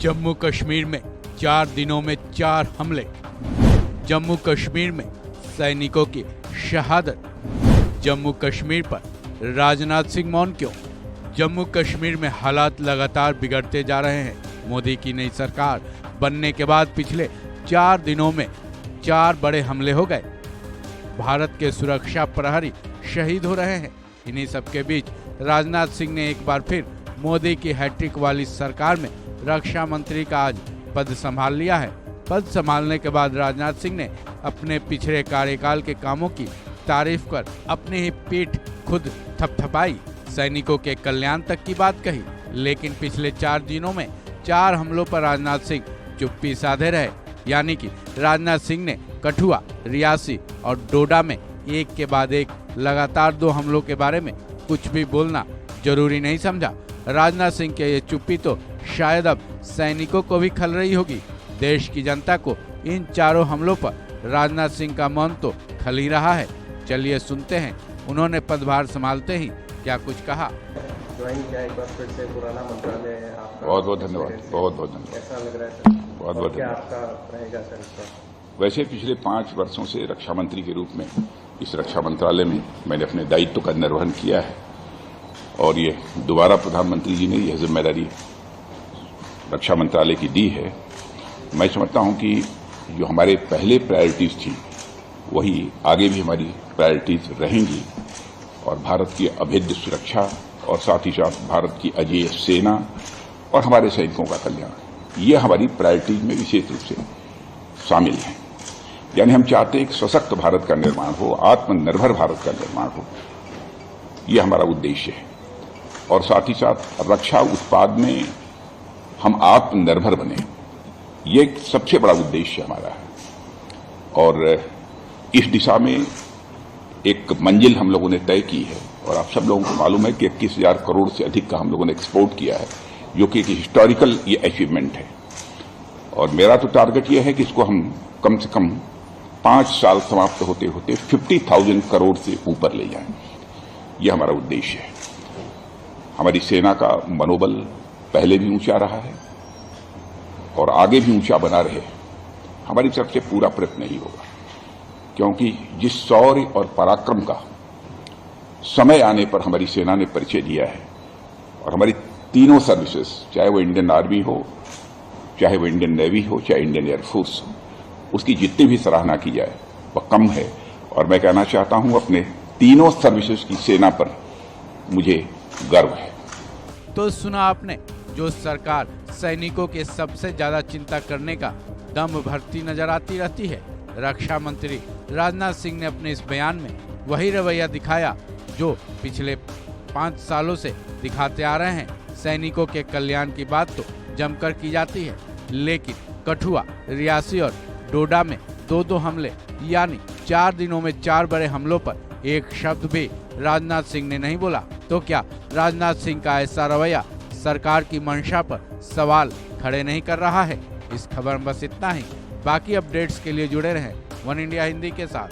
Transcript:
जम्मू कश्मीर में 4 दिनों में 4 हमले। जम्मू कश्मीर में सैनिकों की शहादत। जम्मू कश्मीर पर राजनाथ सिंह मौन क्यों? जम्मू कश्मीर में हालात लगातार बिगड़ते जा रहे हैं। मोदी की नई सरकार बनने के बाद पिछले 4 दिनों में 4 बड़े हमले हो गए। भारत के सुरक्षा प्रहरी शहीद हो रहे हैं। इन्हीं सबके बीच राजनाथ सिंह ने एक बार फिर मोदी की हैट्रिक वाली सरकार में रक्षा मंत्री का आज पद संभाल लिया है। पद संभालने के बाद राजनाथ सिंह ने अपने पिछले कार्यकाल के कामों की तारीफ कर अपनी ही पीठ खुद थपथपाई। सैनिकों के कल्याण तक की बात कही, लेकिन पिछले 4 दिनों में 4 हमलों पर राजनाथ सिंह चुप्पी साधे रहे। यानी कि राजनाथ सिंह ने कठुआ, रियासी और डोडा में एक के बाद एक लगातार 2 हमलों के बारे में कुछ भी बोलना जरूरी नहीं समझा। राजनाथ सिंह के ये चुप्पी तो शायद अब सैनिकों को भी खल रही होगी। देश की जनता को इन 4 हमलों पर राजनाथ सिंह का मौन तो खल ही रहा है। चलिए सुनते हैं उन्होंने पदभार संभालते ही क्या कुछ कहा। ज्वाइन किया एक बार फिर से पुराना मंत्रालय है आपका। बहुत बहुत धन्यवाद। ऐसा लग रहा है सर? बहुत बहुत क्या धन्यवाद। आपका रहेगा सर इसका? वैसे पिछले 5 वर्षों से रक्षा मंत्री के रूप में इस रक्षा मंत्रालय में मैंने अपने दायित्व का निर्वहन किया है और ये दोबारा प्रधानमंत्री जी ने यह जिम्मेदारी रक्षा मंत्रालय की दी है। मैं समझता हूं कि जो हमारे पहले प्रायोरिटीज थी वही आगे भी हमारी प्रायोरिटीज रहेंगी और भारत की अभेद्य सुरक्षा और साथ ही साथ भारत की अजेय सेना और हमारे सैनिकों का कल्याण, ये हमारी प्रायोरिटीज में विशेष रूप से शामिल है। यानी हम चाहते हैं एक सशक्त भारत का निर्माण हो, आत्मनिर्भर भारत का निर्माण हो, ये हमारा उद्देश्य है। और साथ ही साथ रक्षा उत्पाद में हम आत्मनिर्भर बने, ये सबसे बड़ा उद्देश्य हमारा है। और इस दिशा में एक मंजिल हम लोगों ने तय की है और आप सब लोगों को मालूम है कि 21,000 करोड़ से अधिक का हम लोगों ने एक्सपोर्ट किया है, जो कि एक हिस्टोरिकल ये अचीवमेंट है। और मेरा तो टारगेट ये है कि इसको हम कम से कम 5 साल समाप्त होते होते 50,000 करोड़ से ऊपर ले जाएं। ये हमारा उद्देश्य है। हमारी सेना का मनोबल पहले भी ऊंचा रहा है और आगे भी ऊंचा बना रहे। हमारी तरफ से पूरा प्रयत्न ही होगा, क्योंकि जिस शौर्य और पराक्रम का समय आने पर हमारी सेना ने परिचय दिया है और हमारी तीनों सर्विसेज, चाहे वो इंडियन आर्मी हो, चाहे वो इंडियन नेवी हो, चाहे इंडियन एयरफोर्स हो, उसकी जितनी भी सराहना की जाए वह कम है। और मैं कहना चाहता हूं अपने तीनों सर्विसेज की सेना पर मुझे गर्व है। तो सुना आपने, जो सरकार सैनिकों के सबसे ज्यादा चिंता करने का दम भरती नजर आती रहती है। रक्षा मंत्री राजनाथ सिंह ने अपने इस बयान में वही रवैया दिखाया जो पिछले 5 सालों से दिखाते आ रहे हैं। सैनिकों के कल्याण की बात तो जमकर की जाती है, लेकिन कठुआ, रियासी और डोडा में 2-2 हमले, यानी 4 दिनों में 4 बड़े हमलों पर एक शब्द भी राजनाथ सिंह ने नहीं बोला। तो क्या राजनाथ सिंह का ऐसा रवैया सरकार की मंशा पर सवाल खड़े नहीं कर रहा है? इस खबर में बस इतना ही। बाकी अपडेट्स के लिए जुड़े रहें वन इंडिया हिंदी के साथ।